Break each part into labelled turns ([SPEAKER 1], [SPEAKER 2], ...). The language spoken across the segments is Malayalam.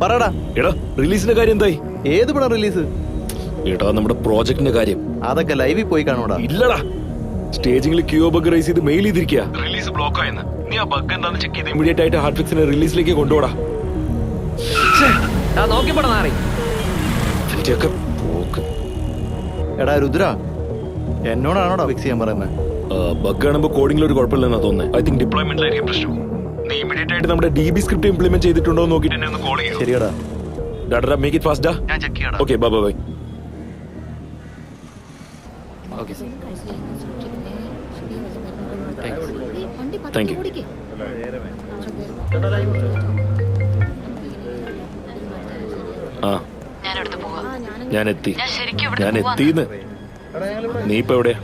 [SPEAKER 1] പറടാ.
[SPEAKER 2] എടാ റിലീസിന്റെ കാര്യം എന്തായി?
[SPEAKER 1] ഏത് പടം റിലീസ്?
[SPEAKER 2] എടാ നമ്മുടെ പ്രോജക്ടിന്റെ കാര്യം.
[SPEAKER 1] അതൊക്കെ ലൈവിൽ പോയി കാണൂടാ.
[SPEAKER 2] ഇല്ലടാ, സ്റ്റേജിംഗിൽ ക്യൂ ബഗ് റൈസ് ചെയ്ത് മെയിൽ ചെയ്തിരിക്കുക. റിലീസ് ബ്ലോക്ക് ആയെന്ന്. നീ ആ ബഗ് എന്താന്ന് ചെക്ക് ചെയ്ത് ഇമീഡിയറ്റ് ആയിട്ട് ഹാർഡ് ഫിക്സിനെ റിലീസിലേക്ക് കൊണ്ടുപോടാ.
[SPEAKER 1] എടാ രുദ്ര, എന്നോടാണോടാ ഫിക്സ് ചെയ്യാൻ പറയുന്നത്?
[SPEAKER 2] ബഗ് കാണുമ്പോൾ കോഡിംഗിൽ ഒരു കുഴപ്പമില്ലെന്നാ തോന്നുന്നത്. ഐ തിങ്ക് ഡിപ്ലോയ്മെന്റിലായിരിക്കും പ്രശ്നം. നീ ഇമീഡിയറ്റ് ആയിട്ട് നമ്മുടെ DB സ്ക്രിപ്റ്റ് ഇംപ്ലിമെന്റ് ചെയ്തിട്ടുണ്ടോ എന്ന് നോക്കിയിട്ട് എന്നെ ഒന്ന് കോൾ ചെയ്യൂ.
[SPEAKER 1] ശരിയടാ.
[SPEAKER 2] ഡാ മേക്ക് ഇറ്റ് ഫാസ്റ്റ് ഡാ.
[SPEAKER 1] ഞാൻ ചെക്ക് ചെയ്യടാ.
[SPEAKER 2] Okay bye bye.
[SPEAKER 1] Okay sir.
[SPEAKER 2] Thank you. ആ ഞാൻ എത്തി. ഞാൻ എത്തിന്ന്. നീ ഇപ്പൊ എവിടെയാ?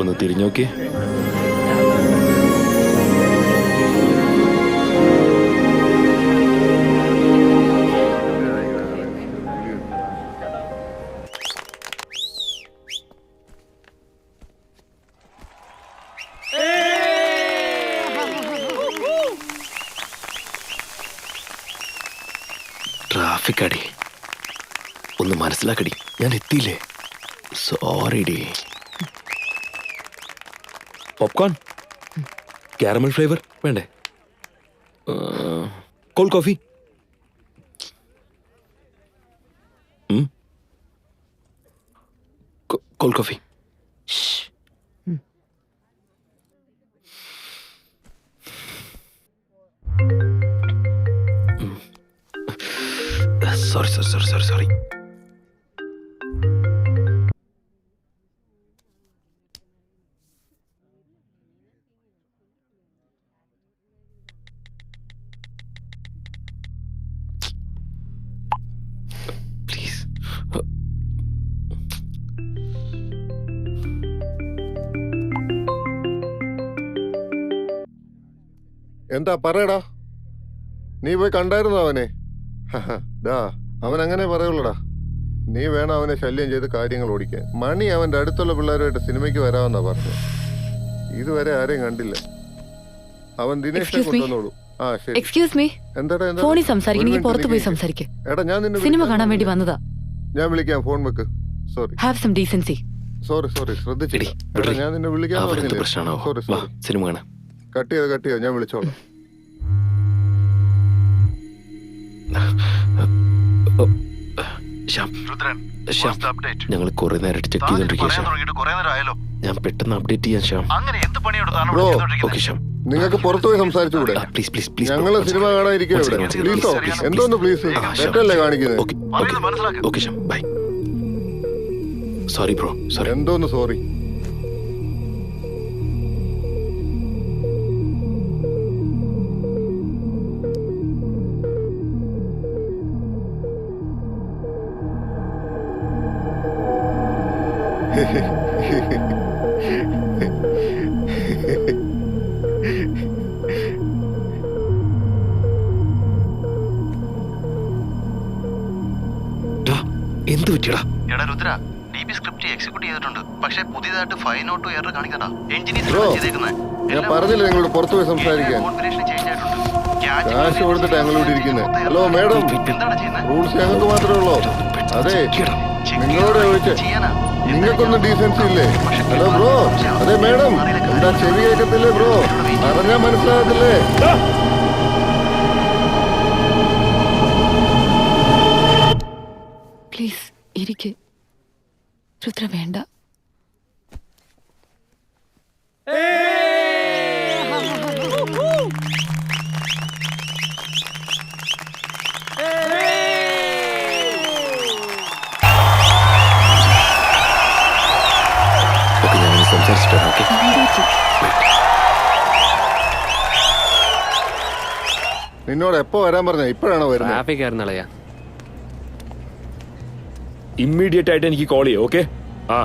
[SPEAKER 2] ഒന്ന് തിരിഞ്ഞു നോക്കിയേ. ട്രാഫിക് അടി. ഒന്ന് മനസ്സിലാക്കടി, ഞാൻ എത്തിയില്ലേ. സോറി ഡി. പോപ്കോൺ, കാരമൽ ഫ്ലേവർ വേണ്ടേ? Cold coffee. Cold coffee. Sorry. Please.
[SPEAKER 3] എന്താ പറയടാ? നീ പോയി കണ്ടായിരുന്നോ അവനെ? ഡാ, അവൻ അങ്ങനെ പറയുള്ളൂടാ. നീ വേണം അവനെ ശല്യം ചെയ്ത് കാര്യങ്ങൾ ഓടിക്കാൻ. മണി അവന്റെ അടുത്തുള്ള പിള്ളേരുമായിട്ട് സിനിമയ്ക്ക് വരാമെന്നാ പറഞ്ഞത്. ഇതുവരെ ആരെയും കണ്ടില്ല. അവൻ ദിനേശിനെ കൊണ്ടുവന്നോളൂ. ആ ശരി.
[SPEAKER 4] Excuse me.
[SPEAKER 3] എന്താടാ?
[SPEAKER 4] ഫോണിൽ സംസാരിക്കണമെങ്കിൽ പുറത്ത് പോയി സംസാരിക്ക്.
[SPEAKER 3] എടാ ഞാൻ നിന്നെ
[SPEAKER 4] സിനിമ കാണാൻ വേണ്ടി വന്നതാ.
[SPEAKER 3] ഞാൻ വിളിക്കാം, ഫോൺ വെക്ക്. Sorry.
[SPEAKER 4] Have some decency.
[SPEAKER 3] Sorry ശ്രദ്ധിച്ചില്ല. എടാ ഞാൻ നിന്നെ വിളിക്കാൻ പറഞ്ഞില്ലേ. സോറി.
[SPEAKER 2] സിനിമ കാണാം.
[SPEAKER 3] കട്ട് ചെയ്തോ, ഞാൻ വിളിച്ചോളാം.
[SPEAKER 2] ഞങ്ങൾ കുറെ നേരമായിട്ട് ചെക്ക് ചെയ്തോണ്ടിരിക്കുക. ഞാൻ പെട്ടെന്ന് അപ്ഡേറ്റ് ചെയ്യാൻ ശ്യാം.
[SPEAKER 3] Bro,
[SPEAKER 2] okay Shyam.
[SPEAKER 3] നിങ്ങൾക്ക് പുറത്തു പോയി സംസാരിച്ചുകൂടെ?
[SPEAKER 2] പ്ലീസ്.
[SPEAKER 3] ഞങ്ങള് സിനിമ കാണാതിരിക്കുക. പ്ലീസോ, എന്തോന്ന് പ്ലീസ്? തെറ്റല്ലേ കാണിക്കുന്നത്?
[SPEAKER 2] Okay Shyam, bye. Sorry bro, sorry.
[SPEAKER 3] എന്തോന്ന് സോറി?
[SPEAKER 2] എന്ത് പറ്റിയടാ?
[SPEAKER 1] എടാ രുദ്ര, DB സ്ക്രിപ്റ്റ് എക്സിക്യൂട്ട് ചെയ്തിട്ടുണ്ട്. പക്ഷേ പുതിയതായിട്ട് 5 നോട്ട് 2 എറർ കാണിക്കണ്ട.
[SPEAKER 3] ഞാൻ പറഞ്ഞില്ല നിങ്ങളോട് പുറത്തു പോയി സംസാരിക്കാൻ. കാശ് കൊടുത്തിട്ട് ഞങ്ങൾ ഇവിടെ ഇരിക്കുന്നത്. ഹലോ മേഡം, റൂൾസ് ഞങ്ങൾക്ക് മാത്രമേ ഉള്ളൂ. അതെ, നിങ്ങളോട് ചോദിച്ചേ, നിങ്ങൾക്കൊന്നും ഡീസൻസി ഇല്ലേ? Hello bro. അതെ മേഡം, എന്താ ചെവി കേൾക്കത്തില്ലേ ബ്രോ? അറിഞ്ഞാൽ മനസ്സിലാകത്തില്ലേ?
[SPEAKER 4] പ്ലീസ് ഇരിക്ക്. രുദ്ര വേണ്ട.
[SPEAKER 3] നിന്നോട് എപ്പോ വരാൻ പറഞ്ഞ? ഇപ്പോഴാണോ വരുന്നത്?
[SPEAKER 2] ഇമ്മീഡിയറ്റ് ആയിട്ട് എനിക്ക് കോൾ ചെയ്യോ. ഓക്കെ. ആ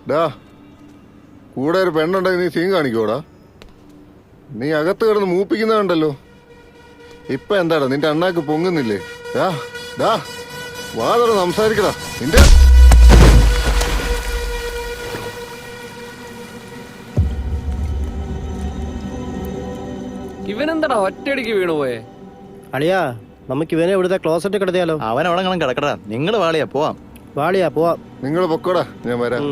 [SPEAKER 3] ഡാ കൂടെ ഒരു പെണ്ണുണ്ടെങ്കിൽ നീ സീൻ കാണിക്കോടാ. നീ അകത്ത് കിടന്ന് മൂപ്പിക്കുന്നുണ്ടല്ലോ. ഇപ്പൊ എന്താടാ നിന്റെ അണ്ണാക്ക് പൊങ്ങുന്നില്ലേ? ഡാ ഡാ വാതറ സംസാരിക്കടാ നിന്റെ.
[SPEAKER 5] ഇവനെന്താടാ ഒറ്റയടിക്ക് വീണുപോയെ?
[SPEAKER 6] അളിയാ നമുക്ക് ഇവനെ ഇവിടുത്തെ ക്ലോസറ്റ് കിടത്തിയാലോ?
[SPEAKER 7] അവൻ അവിടെ കാണാൻ കിടക്കടാ. നിങ്ങൾ വാളിയാ പോവാം.
[SPEAKER 6] വാളിയാ പോവാം.
[SPEAKER 3] നിങ്ങൾ പൊക്കോടാ, ഞാൻ വരാം.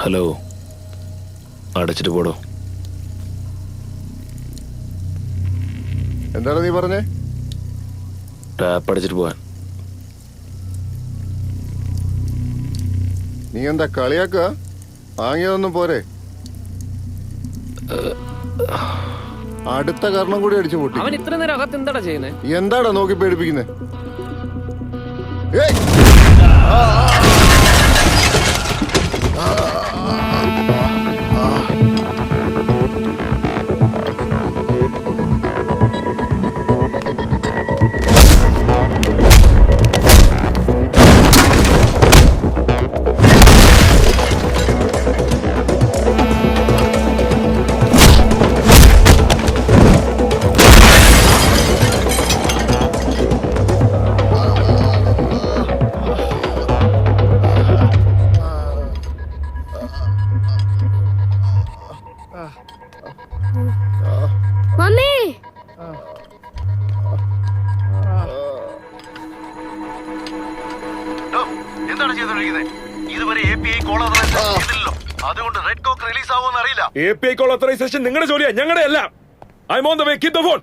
[SPEAKER 2] ഹലോ, അടച്ചിട്ട് പോടോ.
[SPEAKER 3] എന്താണ് നീ പറഞ്ഞേ?
[SPEAKER 2] ടാപ്പ് അടച്ചിട്ട് പോവാൻ.
[SPEAKER 3] നീ എന്താ കളിയാക്കുക? വാങ്ങിയതൊന്നും പോരെ, അടുത്ത കാരണം കൂടി അടിച്ചു പൊട്ടി.
[SPEAKER 5] അവൻ ഇത്ര നേരം അകത്ത് എന്താടാ ചെയ്യുന്നേ?
[SPEAKER 3] എന്താടാ നോക്കി പേടിപ്പിക്കുന്നേ? ഏയ്
[SPEAKER 8] മമ്മി
[SPEAKER 1] എന്താണ് ചെയ്തോണ്ടിരിക്കുന്നത്? ഇതുവരെ API കോൾ ചെയ്തില്ലല്ലോ. അതുകൊണ്ട് റെഡ് കോക്ക് റിലീസ് ആവുമെന്ന് അറിയില്ല.
[SPEAKER 2] API കോൾ ഓത്തറൈസേഷൻ നിങ്ങളുടെ ജോലിയാ, ഞങ്ങളുടെ അല്ല. I M on the way, keep the phone.